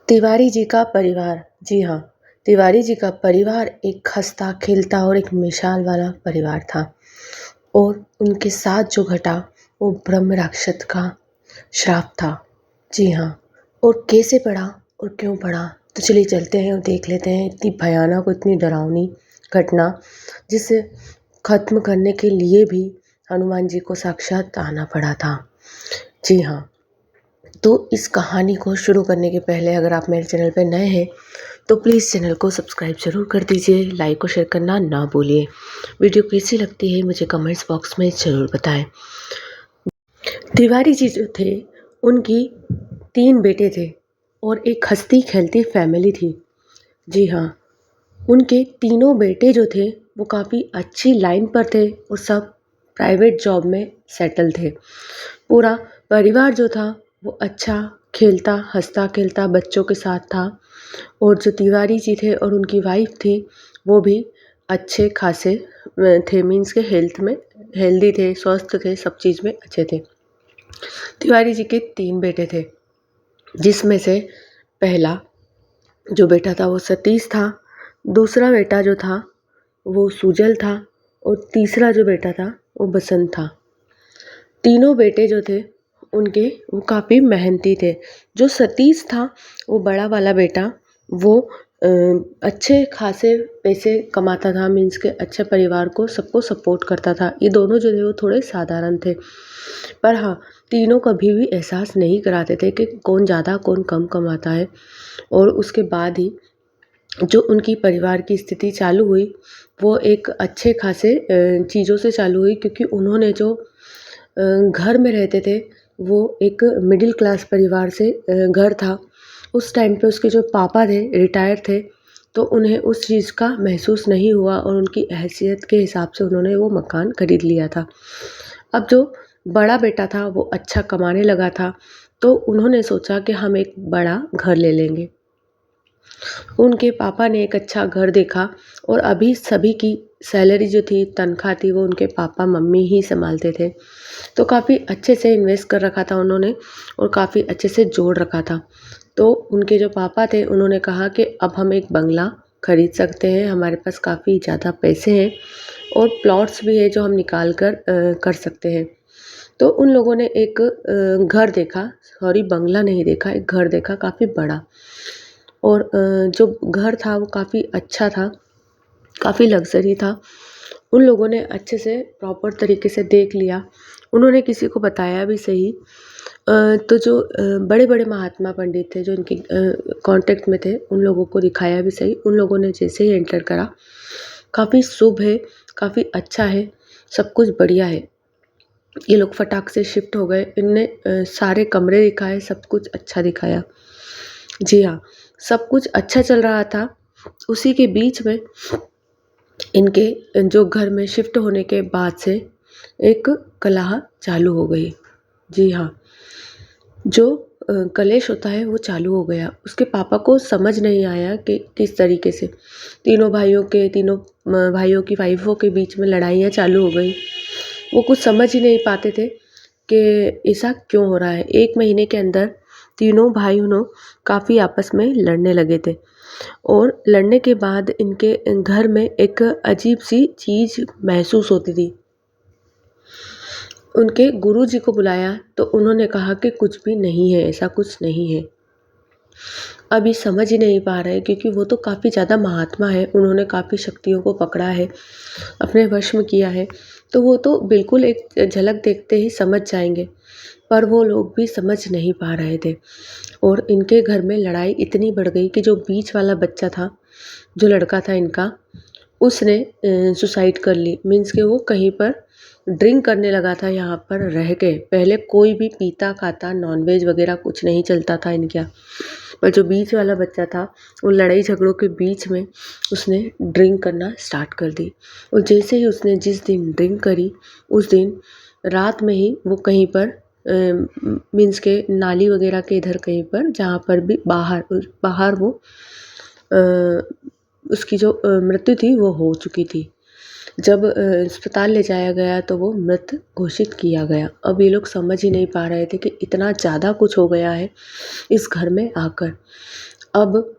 तिवारी जी का परिवार। जी हाँ, तिवारी जी का परिवार एक हँसता खेलता और एक मिसाल वाला परिवार था और उनके साथ जो घटा वो ब्रह्म राक्षस का श्राप था। जी हाँ, और कैसे पड़ा और क्यों पड़ा, तो चलिए चलते हैं और देख लेते हैं इतनी भयानक और इतनी डरावनी घटना जिसे ख़त्म करने के लिए भी हनुमान जी को साक्षात आना पड़ा था। जी हाँ, तो इस कहानी को शुरू करने के पहले अगर आप मेरे चैनल पर नए हैं तो प्लीज़ चैनल को सब्सक्राइब ज़रूर कर दीजिए, लाइक और शेयर करना ना भूलिए। वीडियो कैसी लगती है मुझे कमेंट्स बॉक्स में ज़रूर बताएं। तिवारी जी जो थे उनकी 3 बेटे थे और एक हंसती खेलती फैमिली थी। जी हाँ, उनके तीनों बेटे जो थे वो काफ़ी अच्छी लाइन पर थे और सब प्राइवेट जॉब में सेटल थे। पूरा परिवार जो था वो अच्छा खेलता हंसता खेलता बच्चों के साथ था और जो तिवारी जी थे और उनकी वाइफ थी वो भी अच्छे खासे थे, मीन्स के हेल्थ में हेल्दी थे, स्वस्थ थे, सब चीज़ में अच्छे थे। तिवारी जी के 3 बेटे थे जिसमें से पहला जो बेटा था वो सतीश था, दूसरा बेटा जो था वो सुजल था और तीसरा जो बेटा था वो बसंत था। तीनों बेटे जो थे उनके वो काफ़ी मेहनती थे। जो सतीश था वो बड़ा वाला बेटा वो अच्छे खासे पैसे कमाता था, मीन्स के अच्छे परिवार को सबको सपोर्ट करता था। ये दोनों जो थे वो थोड़े साधारण थे, पर हाँ तीनों कभी भी एहसास नहीं कराते थे कि कौन ज़्यादा कौन कम कमाता है। और उसके बाद ही जो उनकी परिवार की स्थिति चालू हुई वो एक अच्छे खासे चीज़ों से चालू हुई, क्योंकि उन्होंने जो घर में रहते थे वो एक मिडिल क्लास परिवार से घर था। उस टाइम पे उसके जो पापा थे रिटायर थे, तो उन्हें उस चीज़ का महसूस नहीं हुआ और उनकी हैसियत के हिसाब से उन्होंने वो मकान खरीद लिया था। अब जो बड़ा बेटा था वो अच्छा कमाने लगा था, तो उन्होंने सोचा कि हम एक बड़ा घर ले लेंगे। उनके पापा ने एक अच्छा घर देखा और अभी सभी की सैलरी जो थी, तनख्वाह थी, वो उनके पापा मम्मी ही संभालते थे। तो काफ़ी अच्छे से इन्वेस्ट कर रखा था उन्होंने और काफ़ी अच्छे से जोड़ रखा था। तो उनके जो पापा थे उन्होंने कहा कि अब हम एक बंगला खरीद सकते हैं, हमारे पास काफ़ी ज़्यादा पैसे हैं और प्लॉट्स भी है जो हम निकाल कर कर सकते हैं। तो उन लोगों ने एक घर देखा, सॉरी बंगला नहीं देखा, एक घर देखा काफ़ी बड़ा। और जो घर था वो काफ़ी अच्छा था, काफ़ी लग्ज़री था। उन लोगों ने अच्छे से प्रॉपर तरीके से देख लिया, उन्होंने किसी को बताया भी सही। तो जो बड़े-बड़े महात्मा पंडित थे जो इनके कॉन्टैक्ट में थे, उन लोगों को दिखाया भी सही। उन लोगों ने जैसे ही एंटर करा, काफ़ी शुभ है, काफ़ी अच्छा है, सब कुछ बढ़िया है। ये लोग फटाक से शिफ्ट हो गए। इनने सारे कमरे दिखाए, सब कुछ अच्छा दिखाया। जी हाँ, सब कुछ अच्छा चल रहा था। उसी के बीच में इनके जो घर में शिफ्ट होने के बाद से एक कलह चालू हो गई। जी हाँ, जो कलेश होता है वो चालू हो गया। उसके पापा को समझ नहीं आया कि किस तरीके से तीनों भाइयों की वाइफ़ों के बीच में लड़ाइयाँ चालू हो गई। वो कुछ समझ ही नहीं पाते थे कि ऐसा क्यों हो रहा है। 1 महीने के अंदर तीनों भाई-बहनों काफ़ी आपस में लड़ने लगे थे और लड़ने के बाद इनके घर में एक अजीब-सी चीज़ महसूस होती थी। उनके गुरुजी को बुलाया तो उन्होंने कहा कि कुछ भी नहीं है, ऐसा कुछ नहीं है। अब ये समझ ही नहीं पा रहे, क्योंकि वो तो काफ़ी ज़्यादा महात्मा है, उन्होंने काफ़ी शक्तियों को पकड़ा है, अपने वश में किया है, तो वो तो बिल्कुल एक झलक देखते ही समझ जाएँगे। पर वो लोग भी समझ नहीं पा रहे थे और इनके घर में लड़ाई इतनी बढ़ गई कि जो बीच वाला बच्चा था, जो लड़का था इनका, उसने सुसाइड कर ली। मीन्स कि वो कहीं पर ड्रिंक करने लगा था यहाँ पर रह के। पहले कोई भी पीता खाता नॉन-वेज वग़ैरह कुछ नहीं चलता था इनके यहाँ। पर जो बीच वाला बच्चा था, वो लड़ाई झगड़ों के बीच में उसने ड्रिंक करना स्टार्ट कर दी और जैसे ही उसने जिस दिन ड्रिंक करी, उस दिन रात में ही वो कहीं पर मीन्स के नाली वग़ैरह के इधर कहीं पर, जहाँ पर भी बाहर वो उसकी जो मृत्यु थी वो हो चुकी थी। जब अस्पताल ले जाया गया तो वो मृत घोषित किया गया। अब ये लोग समझ ही नहीं पा रहे थे कि इतना ज़्यादा कुछ हो गया है इस घर में आकर। अब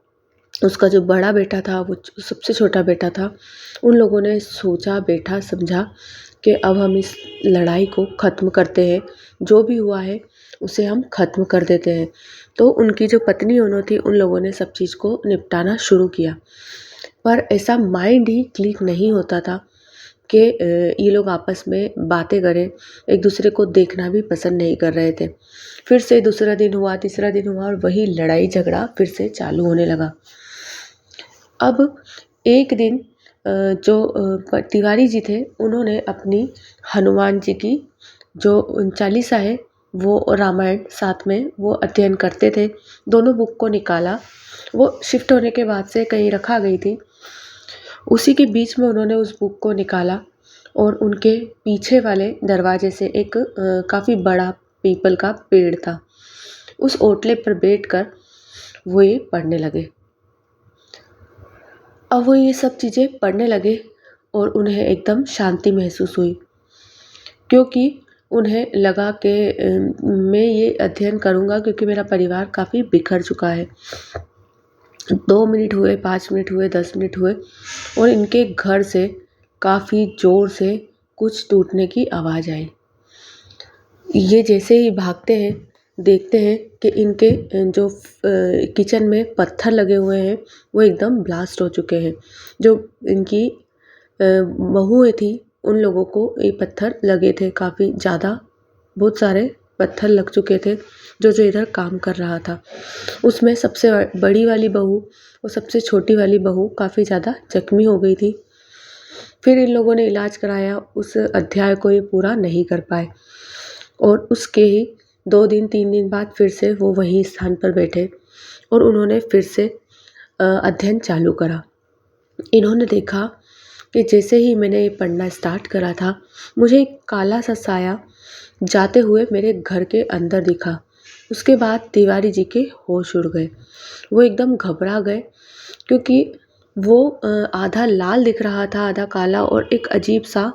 उसका जो बड़ा बेटा था, वो सबसे छोटा बेटा था, उन लोगों ने सोचा, बैठा, समझा कि अब हम इस लड़ाई को ख़त्म करते हैं, जो भी हुआ है उसे हम ख़त्म कर देते हैं। तो उनकी जो पत्नी उन्हों थी, उन लोगों ने सब चीज़ को निपटाना शुरू किया। पर ऐसा माइंड ही क्लिक नहीं होता था कि ये लोग आपस में बातें करें, एक दूसरे को देखना भी पसंद नहीं कर रहे थे। फिर से दूसरा दिन हुआ, तीसरा दिन हुआ और वही लड़ाई झगड़ा फिर से चालू होने लगा। अब एक दिन तिवारी जी थे, उन्होंने अपनी हनुमान जी की जो चालीसा है, वो रामायण साथ में वो अध्ययन करते थे। दोनों बुक को निकाला, वो शिफ्ट होने के बाद से कहीं रखा गई थी। उसी के बीच में उन्होंने उस बुक को निकाला और उनके पीछे वाले दरवाजे से एक काफ़ी बड़ा पीपल का पेड़ था। उस ओटले पर बैठकर वो ये पढ़ने लगे। अब वो ये सब चीज़ें पढ़ने लगे और उन्हें एकदम शांति महसूस हुई, क्योंकि उन्हें लगा कि मैं ये अध्ययन करूँगा क्योंकि मेरा परिवार काफ़ी बिखर चुका है। 2 मिनट हुए, 5 मिनट हुए, 10 मिनट हुए और इनके घर से काफ़ी ज़ोर से कुछ टूटने की आवाज़ आई। ये जैसे ही भागते हैं, देखते हैं कि इनके जो किचन में पत्थर लगे हुए हैं, वो एकदम ब्लास्ट हो चुके हैं। जो इनकी बहुएँ थी, उन लोगों को ये पत्थर लगे थे काफ़ी ज़्यादा, बहुत सारे पत्थर लग चुके थे, जो इधर काम कर रहा था। उसमें सबसे बड़ी वाली बहू और सबसे छोटी वाली बहू काफ़ी ज़्यादा जख्मी हो गई थी। फिर इन लोगों ने इलाज कराया, उस अध्याय को ये पूरा नहीं कर पाए और उसके ही 2 दिन 3 दिन बाद फिर से वो वही स्थान पर बैठे और उन्होंने फिर से अध्ययन चालू करा। इन्होंने देखा कि जैसे ही मैंने ये पढ़ना स्टार्ट करा था, मुझे एक काला सा साया जाते हुए मेरे घर के अंदर दिखा। उसके बाद तिवारी जी के होश उड़ गए। वो एकदम घबरा गए, क्योंकि वो आधा लाल दिख रहा था, आधा काला और एक अजीब सा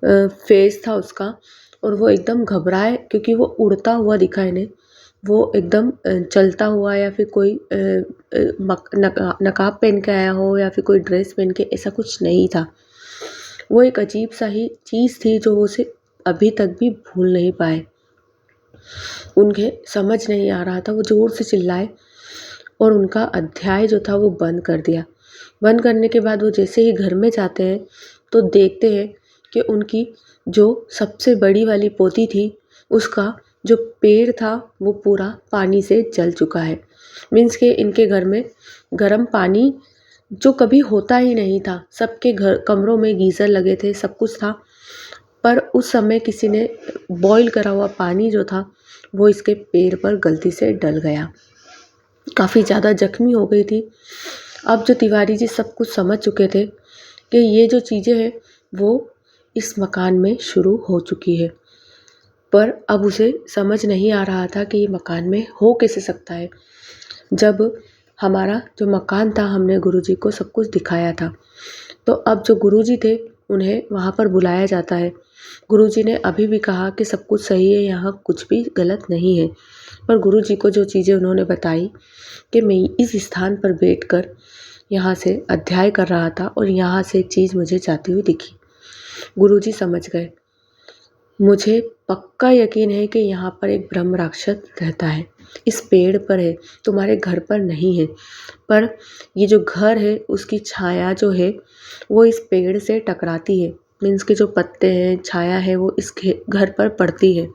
फेस था उसका और वो एकदम घबराए क्योंकि वो उड़ता हुआ दिखा इन्हें। वो एकदम चलता हुआ या फिर कोई नकाब पहन के आया हो या फिर कोई ड्रेस पहन के, ऐसा कुछ नहीं था। वो एक अजीब सा ही चीज़ थी जो उसे अभी तक भी भूल नहीं पाए। उन्हें समझ नहीं आ रहा था, वो ज़ोर से चिल्लाए और उनका अध्याय जो था वो बंद कर दिया। बंद करने के बाद वो जैसे ही घर में जाते हैं तो देखते हैं कि उनकी जो सबसे बड़ी वाली पोती थी, उसका जो पेड़ था वो पूरा पानी से जल चुका है। मीन्स के इनके घर में गर्म पानी जो कभी होता ही नहीं था, सबके घर कमरों में गीज़र लगे थे, सब कुछ था, पर उस समय किसी ने बॉईल करा हुआ पानी जो था वो इसके पैर पर गलती से डल गया। काफ़ी ज़्यादा जख्मी हो गई थी। अब जो तिवारी जी सब कुछ समझ चुके थे कि ये जो चीज़ें हैं वो इस मकान में शुरू हो चुकी है, पर अब उसे समझ नहीं आ रहा था कि ये मकान में हो कैसे सकता है, जब हमारा जो मकान था हमने गुरुजी को सब कुछ दिखाया था। तो अब जो गुरुजी थे उन्हें वहाँ पर बुलाया जाता है। गुरुजी ने अभी भी कहा कि सब कुछ सही है, यहाँ कुछ भी गलत नहीं है, पर गुरुजी को जो चीज़ें उन्होंने बताई कि मैं इस स्थान पर बैठकर यहाँ से अध्याय कर रहा था और यहाँ से एक चीज़ मुझे जाती हुई दिखी। गुरुजी समझ गए। मुझे पक्का यकीन है कि यहाँ पर एक ब्रह्म राक्षस रहता है, इस पेड़ पर है, तुम्हारे घर पर नहीं है, पर ये जो घर है उसकी छाया जो है वो इस पेड़ से टकराती है। मीन्स के जो पत्ते हैं, छाया है, वो इस घर पर पड़ती है।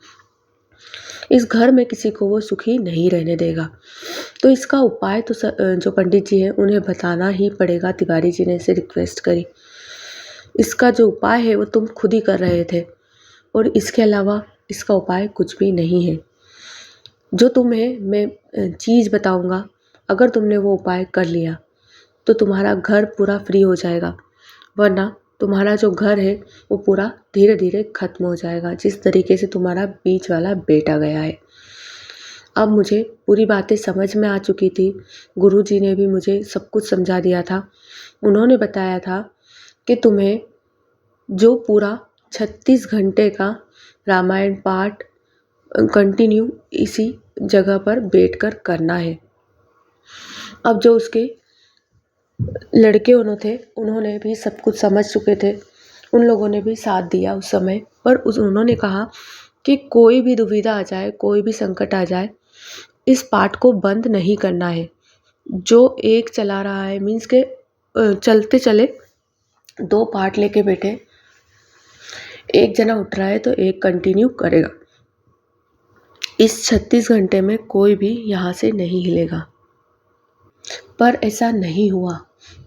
इस घर में किसी को वो सुखी नहीं रहने देगा। तो इसका उपाय तो जो पंडित जी हैं उन्हें बताना ही पड़ेगा। तिवारी जी ने इसे रिक्वेस्ट करी। इसका जो उपाय है वो तुम खुद ही कर रहे थे और इसके अलावा इसका उपाय कुछ भी नहीं है। जो तुम्हें मैं चीज़ बताऊंगा, अगर तुमने वो उपाय कर लिया तो तुम्हारा घर पूरा फ्री हो जाएगा, वरना तुम्हारा जो घर है वो पूरा धीरे धीरे खत्म हो जाएगा, जिस तरीके से तुम्हारा बीच वाला बेटा गया है। अब मुझे पूरी बातें समझ में आ चुकी थी। गुरुजी ने भी मुझे सब कुछ समझा दिया था। उन्होंने बताया था कि तुम्हें जो पूरा 36 घंटे का रामायण पाठ कंटिन्यू इसी जगह पर बैठकर करना है। अब जो उसके लड़के उन्होंने भी सब कुछ समझ चुके थे। उन लोगों ने भी साथ दिया उस समय, पर उन्होंने कहा कि कोई भी दुविधा आ जाए, कोई भी संकट आ जाए, इस पार्ट को बंद नहीं करना है। जो एक चला रहा है, मीन्स के चलते चले 2 पार्ट लेके बैठे, एक जना उठ रहा है तो एक कंटिन्यू करेगा। इस 36 घंटे में कोई भी यहाँ से नहीं हिलेगा। पर ऐसा नहीं हुआ।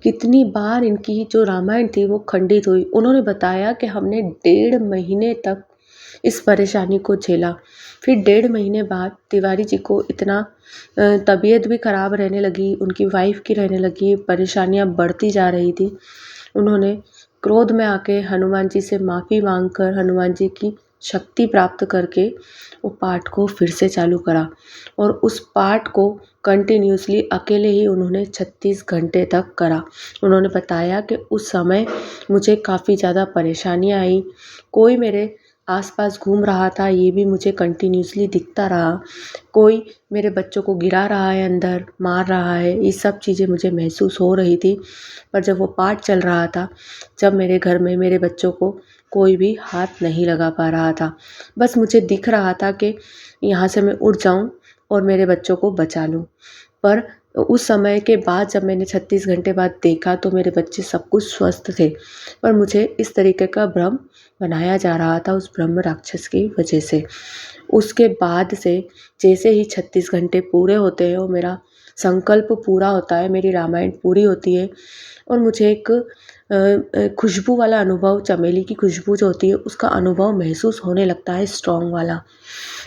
कितनी बार इनकी जो रामायण थी वो खंडित हुई। उन्होंने बताया कि हमने 1.5 महीने तक इस परेशानी को झेला। फिर 1.5 महीने बाद तिवारी जी को इतना तबीयत भी ख़राब रहने लगी, उनकी वाइफ की रहने लगी, परेशानियाँ बढ़ती जा रही थी। उन्होंने क्रोध में आके हनुमान जी से माफ़ी मांगकर हनुमान जी की शक्ति प्राप्त करके वो पाठ को फिर से चालू करा, और उस पाठ को कंटिन्यूसली अकेले ही उन्होंने 36 घंटे तक करा। उन्होंने बताया कि उस समय मुझे काफ़ी ज़्यादा परेशानियाँ आई, कोई मेरे आसपास घूम रहा था, ये भी मुझे कंटिन्यूसली दिखता रहा, कोई मेरे बच्चों को गिरा रहा है अंदर, मार रहा है, ये सब चीज़ें मुझे महसूस हो रही थी। पर जब वो पाठ चल रहा था, जब मेरे घर में मेरे बच्चों को कोई भी हाथ नहीं लगा पा रहा था, बस मुझे दिख रहा था कि यहाँ से मैं उठ जाऊँ और मेरे बच्चों को बचा लूँ। पर उस समय के बाद जब मैंने 36 घंटे बाद देखा तो मेरे बच्चे सब कुछ स्वस्थ थे, पर मुझे इस तरीके का भ्रम बनाया जा रहा था उस ब्रह्म राक्षस की वजह से। उसके बाद से जैसे ही 36 घंटे पूरे होते हैं और मेरा संकल्प पूरा होता है, मेरी रामायण पूरी होती है, और मुझे एक खुशबू वाला अनुभव, चमेली की खुशबू जो होती है उसका अनुभव महसूस होने लगता है, स्ट्रॉन्ग वाला।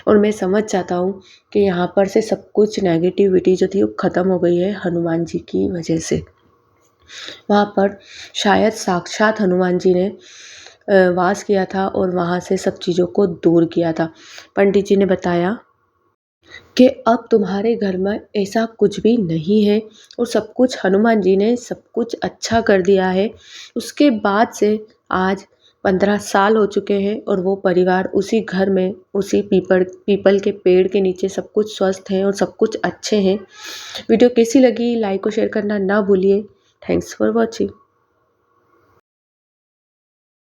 और मैं समझ जाता हूँ कि यहाँ पर से सब कुछ नेगेटिविटी जो थी वो ख़त्म हो गई है हनुमान जी की वजह से। वहाँ पर शायद साक्षात हनुमान जी ने वास किया था और वहाँ से सब चीज़ों को दूर किया था। पंडित जी ने बताया कि अब तुम्हारे घर में ऐसा कुछ भी नहीं है, और सब कुछ हनुमान जी ने सब कुछ अच्छा कर दिया है। उसके बाद से आज 15 साल हो चुके हैं और वो परिवार उसी घर में, उसी पीपल के पेड़ के नीचे सब कुछ स्वस्थ हैं और सब कुछ अच्छे हैं। वीडियो कैसी लगी, लाइक और शेयर करना ना भूलिए। Thanks for watching.